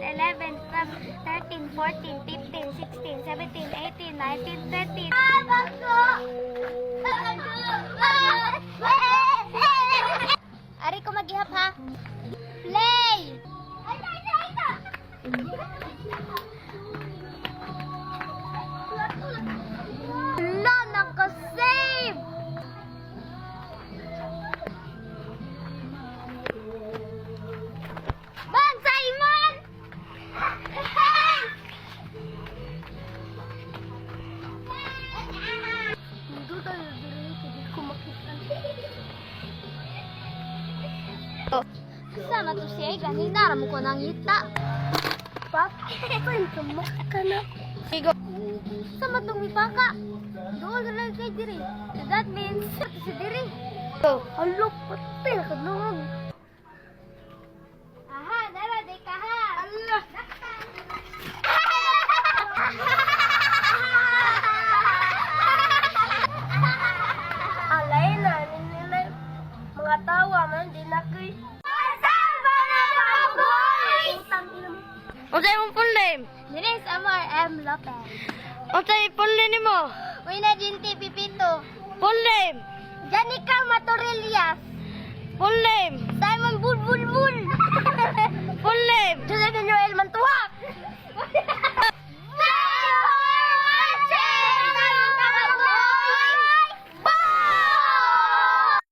11, 12, 13, 14, 15, 16, 17, 18, 19, 20. Ari ko maghihap ha. Play! Wala, naka-save! Bang, Simon! Hindi tayo hindi ko makita. Sana to siya, ganina mo ko nang ita. Bakit ka na? Sigo. Sama tong mipaka. Doon na lang kay diri. So that means, si diri. Halo, patay ka nung. Aha, nara, di ka ha. Allah. Alay na, nilay. Mga tawa man, di na kay. Unsay mong full name? This is Amar M. Lopez. Unsay full name mo? Wina Jinti Pipito. Full name? Janica Matorillas. Full name? Simon Bulbulbul. Full name? Jose Noel Mantuak.